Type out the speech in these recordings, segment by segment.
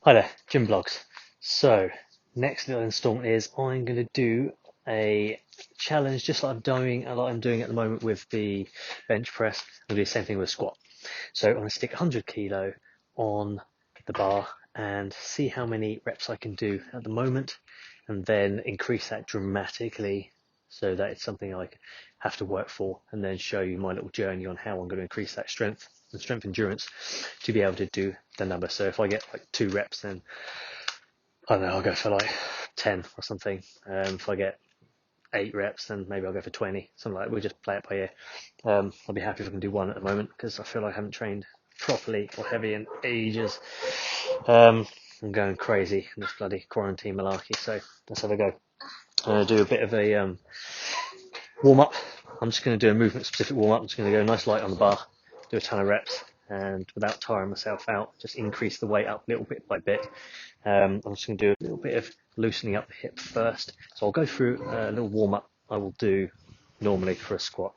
Hi there, Jim Vlogs. So, next little installment is I'm going to do a challenge just like I'm doing at the moment with the bench press. I'm going to do the same thing with a squat. So I'm going to stick 100 kilo on the bar and see how many reps I can do at the moment, and then increase that dramatically so that it's something I have to work for, and then show you my little journey on how I'm going to increase that strength and strength endurance to be able to do the number. So if I get like 2 reps, then I don't know, I'll go for like 10 or something. If I get 8 reps, then maybe I'll go for 20, something like that. We'll just play it by ear. I'll be happy if I can do 1 at the moment because I feel like I haven't trained properly or heavy in ages. I'm going crazy in this bloody quarantine malarkey, so let's have a go. I'm going to do a bit of a warm up. I'm just going to do a movement specific warm up. I'm just going to go nice light on the bar, do a ton of reps, and without tiring myself out, just increase the weight up little bit by bit. I'm just going to do a little bit of loosening up the hip first. So I'll go through a little warm up I will do normally for a squat.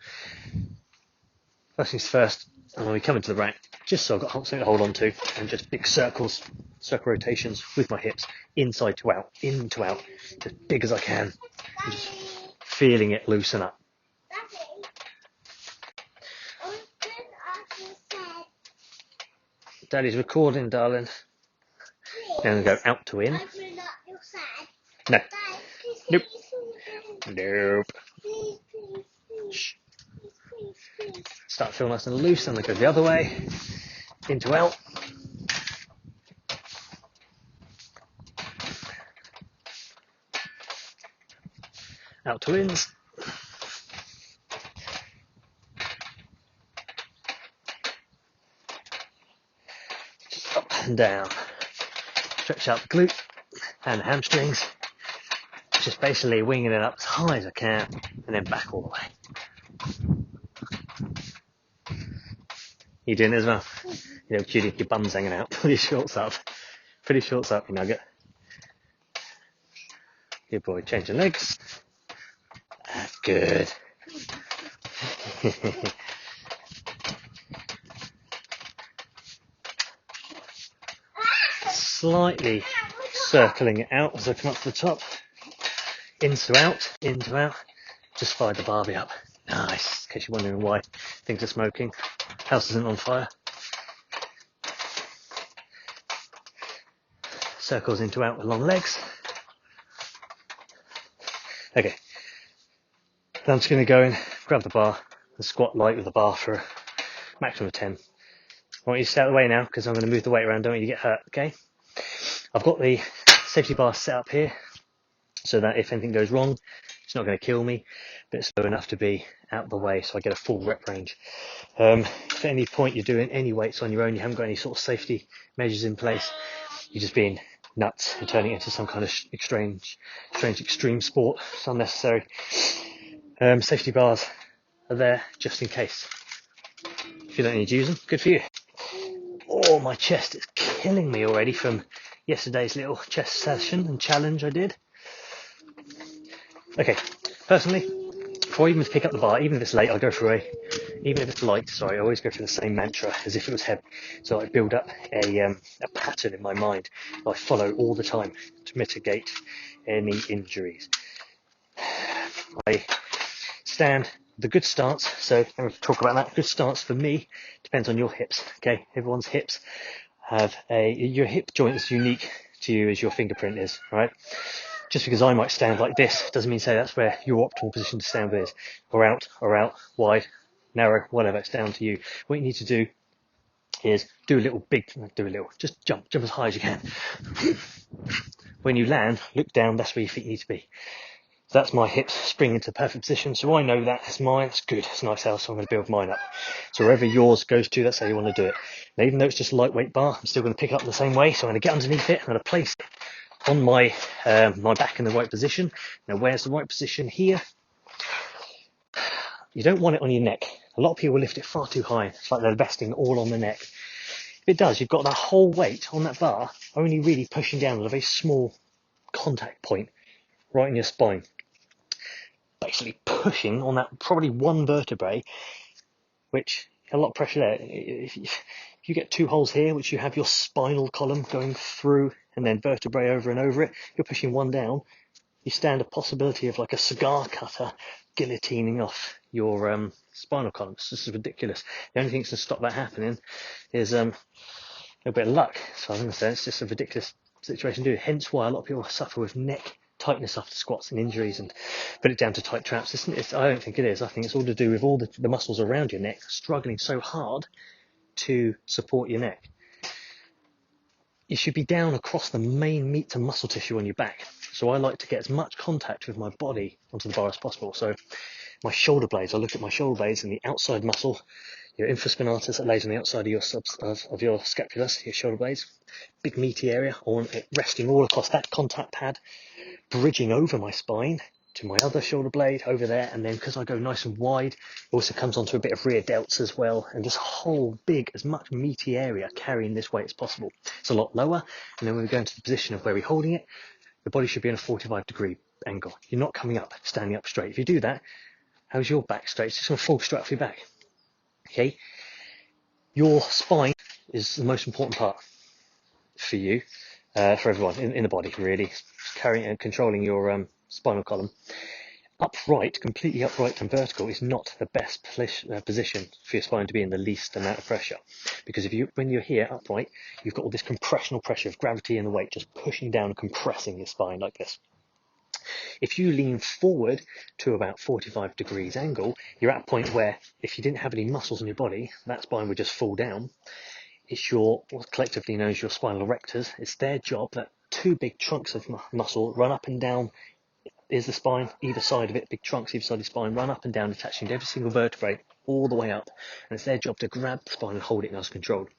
First things first, when we come into the rack, just so I've got something to hold on to, and just big circle rotations with my hips, inside to out, in to out, as big as I can, and just feeling it loosen up. Daddy's recording, darling. Now we go out to in. No. Nope. Nope. Shh. Start feeling nice and loose, and then go the other way. Into out. Out to ins. Just up and down. Stretch out the glute and the hamstrings. Just basically winging it up as high as I can, and then back all the way. You doing it as well? You know, Judy, your bum's hanging out. Pretty shorts up, you nugget. Good boy, change your legs. That's good. Slightly circling it out as I come up to the top. Into out. Just fired the barbie up. Nice. In case you're wondering why things are smoking. House isn't on fire. Circles into out with long legs. Okay. Then I'm just going to go in, grab the bar, and squat light with the bar for a maximum of 10. I want you to stay out of the way now because I'm going to move the weight around. Don't want you to get hurt, okay? I've got the safety bar set up here so that if anything goes wrong, it's not going to kill me, but it's low enough to be out of the way so I get a full rep range. If at any point you're doing any weights on your own, you haven't got any sort of safety measures in place, you're just being nuts and turning it into some kind of strange extreme sport. It's unnecessary. Safety bars are there just in case. If you don't need to use them, good for you. Oh, my chest is killing me already from yesterday's little chest session and challenge I did. Okay, personally, before I even pick up the bar, even if it's late, I'll go for even if it's light, I always go for the same mantra as if it was heavy. So I build up a pattern in my mind that I follow all the time to mitigate any injuries. I stand the good stance, so I'm going to talk about that. Good stance for me depends on your hips, okay? Everyone's hips have your hip joint is unique to you as your fingerprint is, right? Just because I might stand like this doesn't mean say that's where your optimal position to stand is. Or out, wide, narrow, whatever, it's down to you. What you need to do is just jump as high as you can. When you land, look down, that's where your feet need to be. So that's my hips spring into perfect position. So I know that's mine, it's good, it's a nice house, so I'm going to build mine up. So wherever yours goes to, that's how you want to do it. Now, even though it's just a lightweight bar, I'm still going to pick it up the same way. So I'm going to get underneath it, I'm going to place it on my back in the right position. Now, where's the right position here? You don't want it on your neck. A lot of people lift it far too high. It's like they're vesting all on the neck. If it does, you've got that whole weight on that bar only really pushing down at a very small contact point right in your spine. Basically pushing on that probably one vertebrae, which a lot of pressure there. If you get 2 holes here, which you have your spinal column going through and then vertebrae over and over it, you're pushing one down. You stand a possibility of like a cigar cutter guillotining off your spinal column. This is ridiculous. The only thing that's going to stop that happening is a bit of luck. So I'm going to say it's just a ridiculous situation to do. Hence why a lot of people suffer with neck tightness after squats and injuries and put it down to tight traps. I don't think it is. I think it's all to do with all the muscles around your neck struggling so hard to support your neck. You should be down across the main meat and muscle tissue on your back. So I like to get as much contact with my body onto the bar as possible. So my shoulder blades, I look at my shoulder blades and the outside muscle, your infraspinatus that lays on the outside of your scapulus, your shoulder blades, big meaty area. I want it resting all across that contact pad, bridging over my spine to my other shoulder blade over there, and then because I go nice and wide, it also comes onto a bit of rear delts as well, and this whole big, as much meaty area carrying this weight as possible. It's a lot lower, and then when we go into the position of where we're holding it, the body should be in a 45-degree angle. You're not coming up, standing up straight. If you do that, how's your back straight? It's just going to fall straight off your back. Okay? Your spine is the most important part for you, for everyone in the body, really. Carrying and controlling your spinal column. Upright, completely upright and vertical is not the best position for your spine to be in the least amount of pressure. Because when you're here upright, you've got all this compressional pressure of gravity and the weight just pushing down and compressing your spine like this. If you lean forward to about 45 degrees angle, you're at a point where if you didn't have any muscles in your body, that spine would just fall down. It's what's collectively known as your spinal erectors. It's their job that 2 big trunks of muscle run up and down is the spine, either side of it, big trunks either side of the spine, run up and down, attaching to every single vertebrae all the way up. And it's their job to grab the spine and hold it nice and controlled.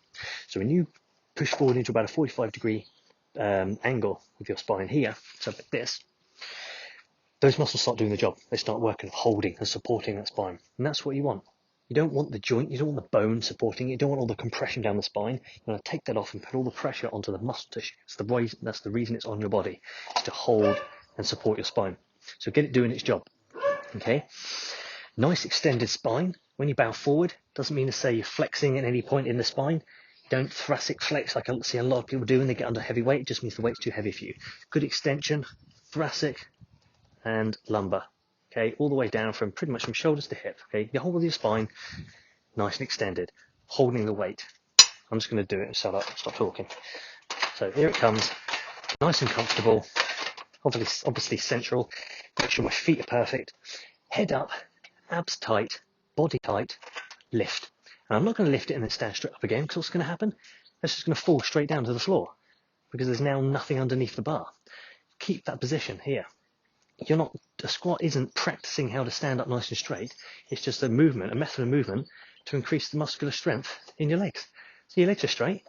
So when you push forward into about a 45-degree angle with your spine here, so like this, those muscles start doing the job. They start working, holding and supporting that spine. And that's what you want. You don't want the joint, you don't want the bone supporting it, you don't want all the compression down the spine. You want to take that off and put all the pressure onto the muscle tissue. That's the reason it's on your body, is to hold and support your spine. So get it doing its job. Okay? Nice extended spine. When you bow forward, doesn't mean to say you're flexing at any point in the spine. You don't thoracic flex like I see a lot of people do when they get under heavy weight. It just means the weight's too heavy for you. Good extension, thoracic and lumbar. Okay, all the way down from pretty much from shoulders to hip. Okay, the whole of your spine, nice and extended, holding the weight. I'm just going to do it and stop talking. So here it comes, nice and comfortable, obviously central. Make sure my feet are perfect. Head up, abs tight, body tight, lift. And I'm not going to lift it and then stand straight up again, because what's going to happen? It's just going to fall straight down to the floor, because there's now nothing underneath the bar. Keep that position here. A squat isn't practicing how to stand up nice and straight. It's just a method of movement to increase the muscular strength in your legs. So your legs are straight.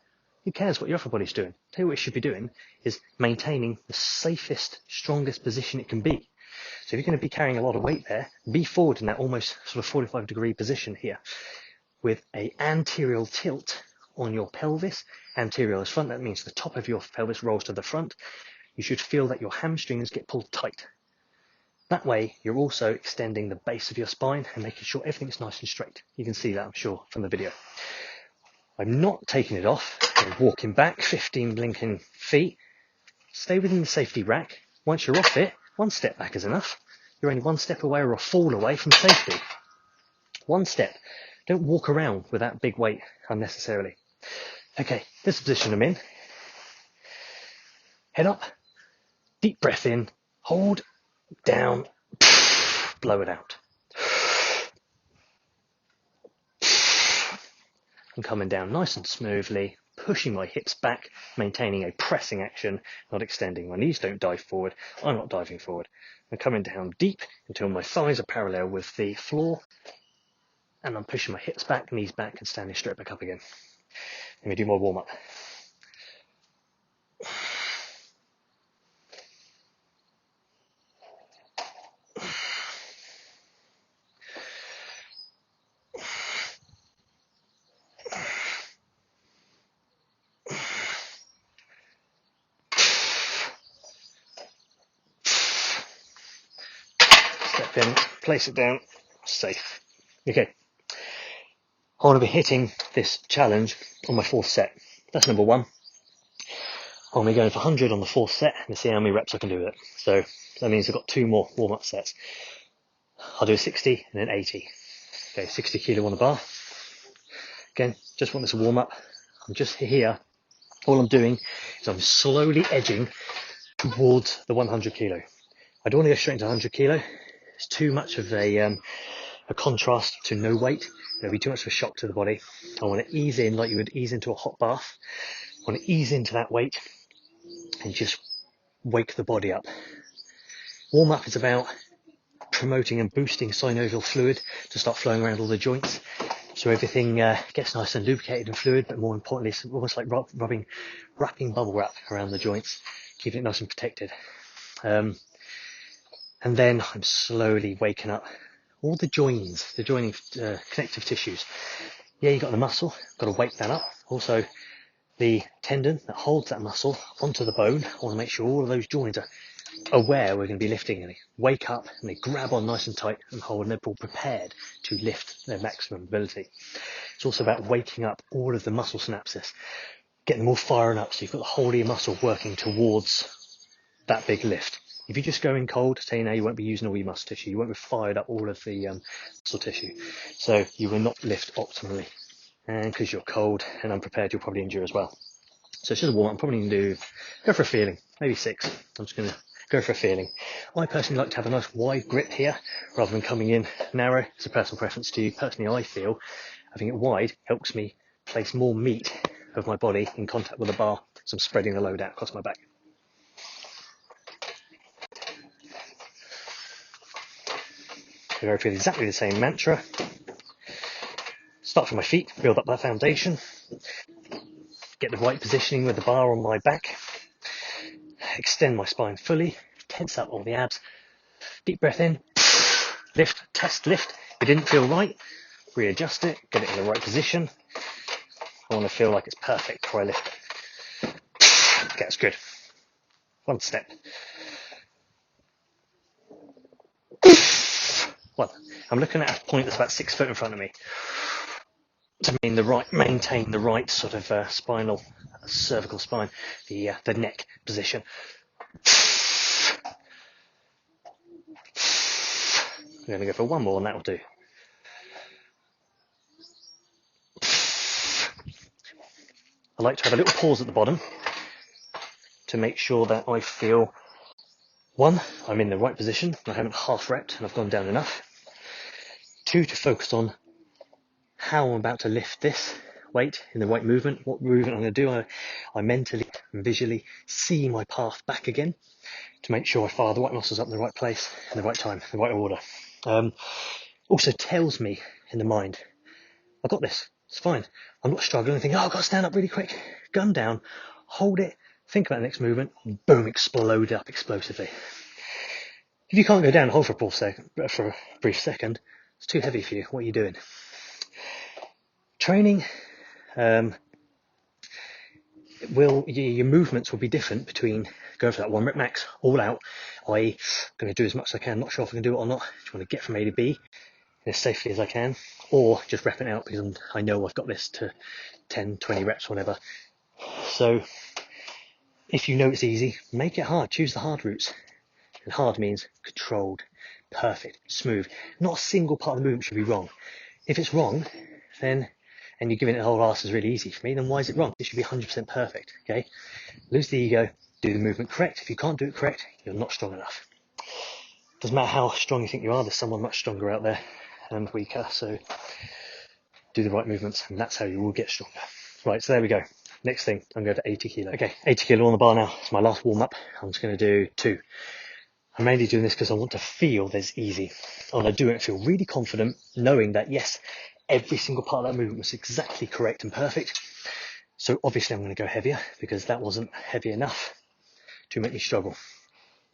Who cares what your upper body's doing? Tell you what it should be doing is maintaining the safest, strongest position it can be. So if you're going to be carrying a lot of weight there, be forward in that almost sort of 45-degree position here with an anterior tilt on your pelvis. Anterior is front. That means the top of your pelvis rolls to the front. You should feel that your hamstrings get pulled tight. That way, you're also extending the base of your spine and making sure everything's nice and straight. You can see that, I'm sure, from the video. I'm not taking it off. I'm walking back 15 blinking feet. Stay within the safety rack. Once you're off it, 1 step back is enough. You're only 1 step away or a fall away from safety. 1 step. Don't walk around with that big weight unnecessarily. Okay, this position I'm in. Head up. Deep breath in. Hold. Down, blow it out. I'm coming down nice and smoothly, pushing my hips back, maintaining a pressing action, not extending. My knees don't dive forward. I'm not diving forward. I'm coming down deep until my thighs are parallel with the floor, and I'm pushing my hips back, knees back, and standing straight back up again. Let me do my warm-up. Step in, place it down, safe. Okay. I want to be hitting this challenge on my fourth set. That's number one. I'm going to be going for 100 on the fourth set and see how many reps I can do with it. So that means I've got 2 more warm-up sets. I'll do a 60 and then 80. Okay, 60 kilo on the bar. Again, just want this to warm up. I'm just here. All I'm doing is I'm slowly edging towards the 100 kilo. I don't want to go straight into 100 kilo. It's too much of a contrast to no weight. There'll be too much of a shock to the body. I want to ease in like you would ease into a hot bath. I want to ease into that weight and just wake the body up. Warm up is about promoting and boosting synovial fluid to start flowing around all the joints, so everything gets nice and lubricated and fluid, but more importantly it's almost like wrapping bubble wrap around the joints, keeping it nice and protected. And then I'm slowly waking up all the joins, the joining connective tissues. Yeah, you got the muscle, got to wake that up. Also the tendon that holds that muscle onto the bone. I want to make sure all of those joints are aware we're going to be lifting, and they wake up and they grab on nice and tight and hold, and they're all prepared to lift their maximum ability. It's also about waking up all of the muscle synapses, getting them all firing up so you've got the whole of your muscle working towards that big lift. If you just go in cold, say now, you won't be using all your muscle tissue, you won't be fired up all of the muscle tissue, so you will not lift optimally. And because you're cold and unprepared, you'll probably injure as well. So it's just a warm up. I'm probably going to go for a feeling, maybe 6. I'm just going to go for a feeling. I personally like to have a nice wide grip here rather than coming in narrow. It's a personal preference to you. Personally, I feel having it wide helps me place more meat of my body in contact with the bar, so I'm spreading the load out across my back. I go through exactly the same mantra. Start from my feet, build up that foundation, get the right positioning with the bar on my back, extend my spine fully, tense up all the abs, deep breath in, lift, test, lift. If it didn't feel right, readjust it, get it in the right position. I want to feel like it's perfect before I lift it. Okay, that's good. One step. 1. I'm looking at a point that's about 6 foot in front of me to maintain the right sort of spinal, cervical spine, the neck position. I'm going to go for one more and that will do. I like to have a little pause at the bottom to make sure that I feel, 1, I'm in the right position, I haven't half repped and I've gone down enough. 2, to focus on how I'm about to lift this weight in the right movement, what movement I'm going to do. I mentally and visually see my path back again to make sure I fire the right muscles up in the right place, in the right time, in the right order. Also tells me in the mind, I've got this, it's fine. I'm not struggling, thinking, oh, I've got to stand up really quick. Gun down, hold it, think about the next movement, boom, explode up explosively. If you can't go down, hold for a brief second, it's too heavy for you. What are you doing? Training, your movements will be different between going for that 1 rep max, all out, i.e. going to do as much as I can, not sure if I can do it or not, just want to get from A to B as safely as I can, or just rep it out because I know I've got this to 10, 20 reps, whatever. So if you know it's easy, make it hard, choose the hard routes. And hard means controlled, perfect, smooth. Not a single part of the movement should be wrong. If it's wrong, then, and you're giving it the whole arse is really easy for me, then why is it wrong? It should be 100% perfect, okay? Lose the ego, do the movement correct. If you can't do it correct, you're not strong enough. Doesn't matter how strong you think you are, there's someone much stronger out there and weaker, so do the right movements and that's how you will get stronger. Right, so there we go. Next thing, I'm going to 80 kilo. Okay, 80 kilo on the bar now. It's my last warm up. I'm just going to do 2. I'm mainly doing this because I want to feel this easy. I want to do it and feel really confident, knowing that yes, every single part of that movement was exactly correct and perfect. So obviously I'm going to go heavier because that wasn't heavy enough to make me struggle.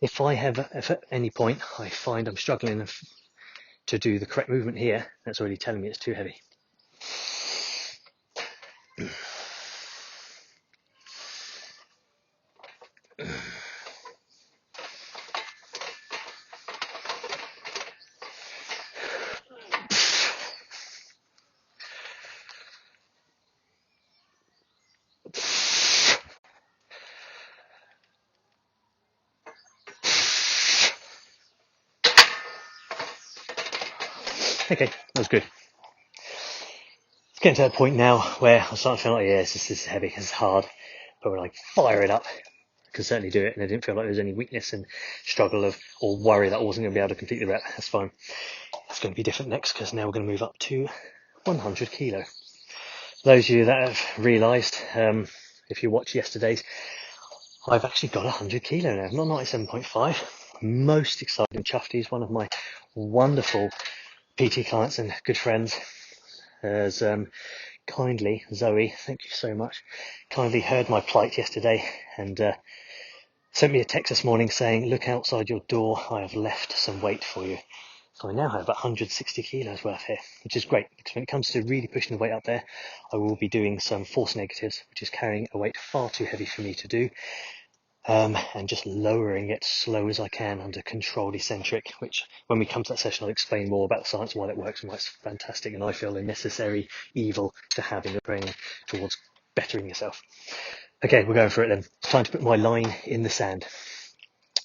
If at any point I find I'm struggling to do the correct movement here, that's already telling me it's too heavy. Okay, that was good. It's getting to that point now where I'm starting to feel like, yeah, this is heavy, this is hard, but we're like, fire it up. I can certainly do it, and I didn't feel like there was any weakness and struggle of or worry that I wasn't going to be able to complete the rep. That's fine. It's going to be different next because now we're going to move up to 100 kilo. Those of you that have realised, if you watched yesterday's, I've actually got 100 kilo now, not 97.5. Most exciting chuffed. He's one of my wonderful PT clients and good friends. Has kindly, Zoe, thank you so much, kindly heard my plight yesterday and sent me a text this morning saying, look outside your door, I have left some weight for you. So I now have about 160 kilos worth here, which is great because when it comes to really pushing the weight up there, I will be doing some force negatives, which is carrying a weight far too heavy for me to do, and just lowering it slow as I can under controlled eccentric, which when we come to that session, I'll explain more about the science and why that works and why it's fantastic and I feel a necessary evil to have in the training towards bettering yourself. Okay, we're going for it then. It's time to put my line in the sand.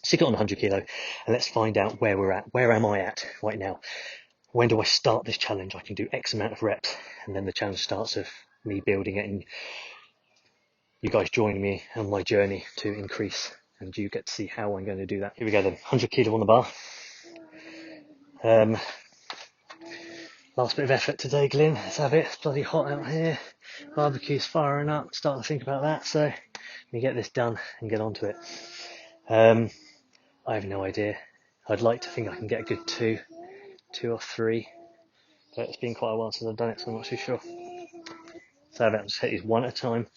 Stick it on 100 kilo and let's find out where we're at. Where am I at right now? When do I start this challenge? I can do X amount of reps and then the challenge starts of me building it and you guys joining me on my journey to increase, and you get to see how I'm going to do that. Here we go then, 100 kilo on the bar. Last bit of effort today, Glyn. Let's have it. It's bloody hot out here. Barbecue's firing up. Starting to think about that. So let me get this done and get onto it. I have no idea. I'd like to think I can get a good two or three. But it's been quite a while since I've done it, so I'm not too sure. So I'll just hit these one at a time.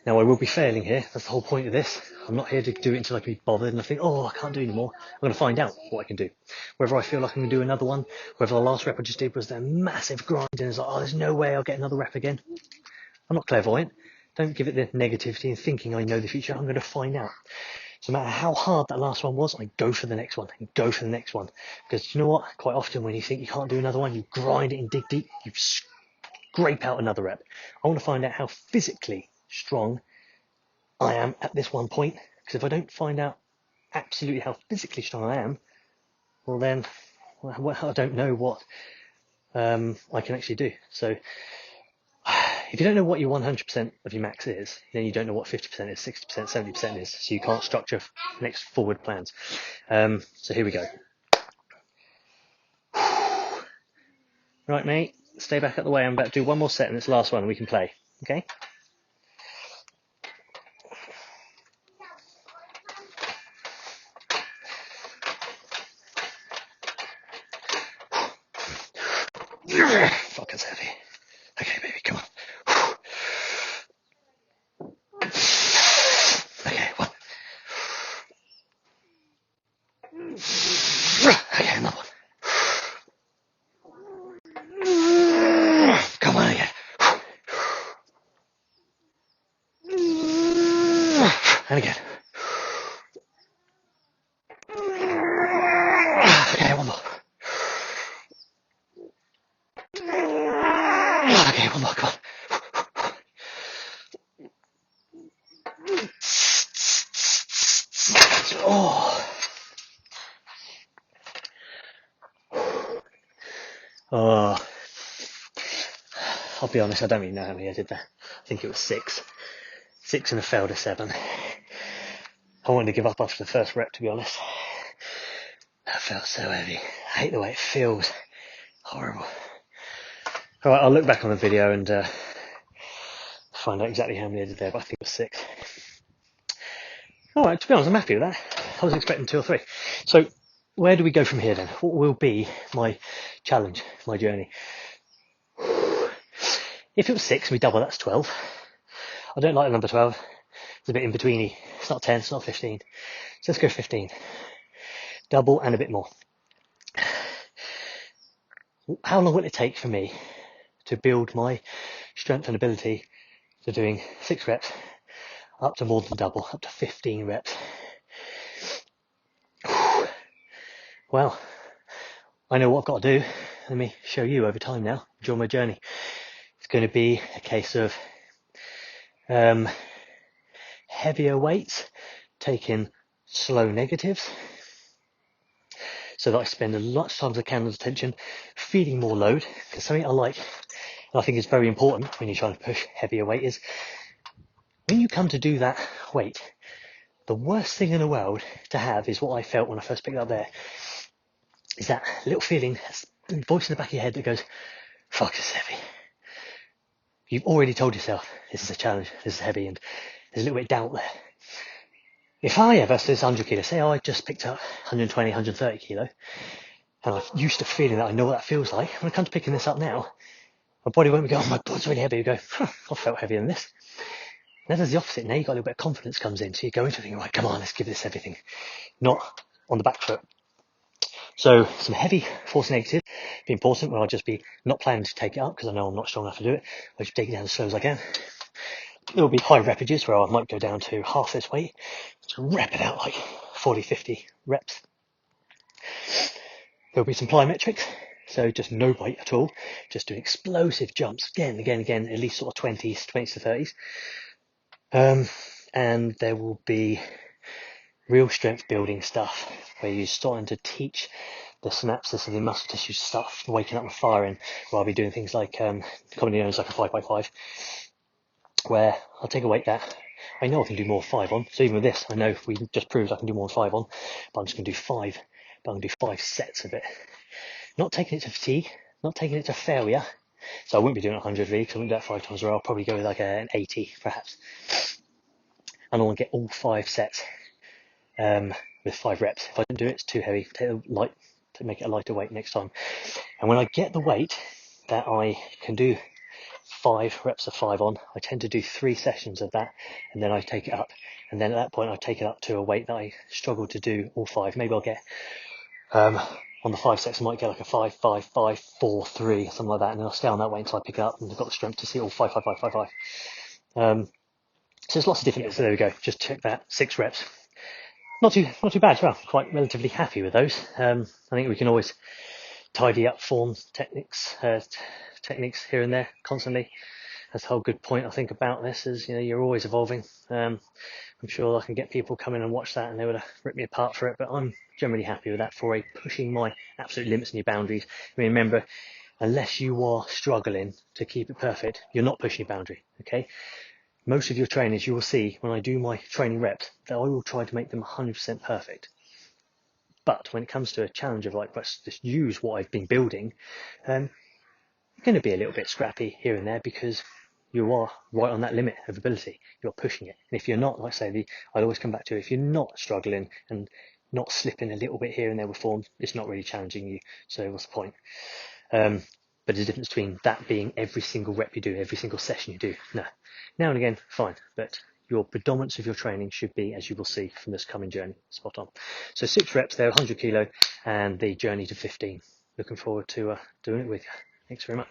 Now I will be failing here, that's the whole point of this. I'm not here to do it until I can be bothered and I think, oh, I can't do anymore. I'm going to find out what I can do. Whether I feel like I can do another one, whether the last rep I just did was that massive grind and it's like, oh, there's no way I'll get another rep again. I'm not clairvoyant. Don't give it the negativity and thinking I know the future. I'm going to find out. So no matter how hard that last one was, I go for the next one and go for the next one. Because you know what? Quite often when you think you can't do another one, you grind it and dig deep, you scrape out another rep. I want to find out how physically strong I am at this one point, because if I don't find out absolutely how physically strong I am, well then, I don't know what I can actually do. So if you don't know what your 100% of your max is, then you don't know what 50% is, 60%, 70% is, so you can't structure next forward plans. So here we go. Right, mate, stay back out the way. I'm about to do one more set and it's the last one and we can play, okay? Fuck, it's heavy. Okay, baby, come on. Okay, one. Okay, another one. Come on again. And again. Okay, one more. Okay, one more, come on. Oh, I'll be honest, I don't even know how many I did there. I think it was 6. 6 and I failed a 7. I wanted to give up after the first rep, to be honest. That felt so heavy. I hate the way it feels. Horrible. Alright, I'll look back on the video and find out exactly how many I did there, but I think it was 6. Alright, to be honest, I'm happy with that. I was expecting 2 or 3. So, where do we go from here then? What will be my challenge, my journey? If it was 6, we double, that's 12. I don't like the number 12. It's a bit in-betweeny. It's not 10, it's not 15. So let's go 15. Double and a bit more. How long will it take for me to build my strength and ability to doing 6 reps up to more than double, up to 15 reps? Well, I know what I've got to do. Let me show you over time now, during my journey. It's going to be a case of heavier weights, taking slow negatives, so that I spend as much time as I can as attention feeding more load. Because something I like, and I think is very important when you're trying to push heavier weight, is when you come to do that weight, the worst thing in the world to have is what I felt when I first picked it up there, is that little feeling, voice in the back of your head that goes, fuck, it's heavy. You've already told yourself, this is a challenge, this is heavy, and there's a little bit of doubt there. If I ever, so this 100 kilo, say I just picked up 120, 130 kilo, and I'm used to feeling that, I know what that feels like, when it comes to picking this up now, my body won't go, oh my God, it's really heavy. You go, I felt heavier than this. Now there's the opposite. Now you've got a little bit of confidence comes in. So you go into it thinking, right, come on, let's give this everything. Not on the back foot. So some heavy force negative be important, where I'll just be not planning to take it up because I know I'm not strong enough to do it. I'll just take it down as slow as I can. There'll be high repages where I might go down to half this weight to rep it out like 40, 50 reps. There'll be some plyometrics, so just no weight at all, just doing explosive jumps again, at least sort of 20s to 30s. And there will be real strength building stuff where you're starting to teach the synapses of the muscle tissue to start waking up and firing, where I'll be doing things like commonly known as like a 5x5, where I'll take a weight that I know I can do more 5 on. So even with this, I know if we just proved I can do more than 5 on, but I'm just going to do 5. But I'm going to do 5 sets of it. Not taking it to fatigue, not taking it to failure. So I wouldn't be doing 100 V because I wouldn't do that 5 times a row. I'll probably go with like an 80 perhaps. And I want to get all 5 sets with 5 reps. If I don't do it, it's too heavy. Take a light to make it a lighter weight next time. And when I get the weight that I can do 5 reps of 5 on, I tend to do 3 sessions of that, and then I take it up. And then at that point, I take it up to a weight that I struggle to do all 5. Maybe I'll get on the 5 sets, I might get like a 5, 5, 5, 4, 3, something like that, and then I'll stay on that weight until I pick it up and I've got the strength to see all 5, 5, 5, 5, 5. So there's lots of different bits. So there we go. Just check that 6 reps. Not too bad. Well, quite relatively happy with those. I think we can always tidy up form techniques here and there constantly. That's the whole good point I think about this is, you're always evolving. I'm sure I can get people come in and watch that and they would rip me apart for it, but I'm generally happy with that for pushing my absolute limits and your boundaries. I mean, remember, unless you are struggling to keep it perfect, you're not pushing your boundary, okay? Most of your trainers, you will see when I do my training reps that I will try to make them 100% perfect. But when it comes to a challenge of like, let's just use what I've been building, you're going to be a little bit scrappy here and there because you are right on that limit of ability. You're pushing it. And if you're not, like I say, I'd always come back to, if you're not struggling and not slipping a little bit here and there with form, it's not really challenging you. So what's the point? But there's a difference between that being every single rep you do, every single session you do. No. Now and again, fine. But your predominance of your training should be, as you will see from this coming journey, spot on. So 6 reps there, 100 kilo, and the journey to 15. Looking forward to doing it with you. Thanks very much.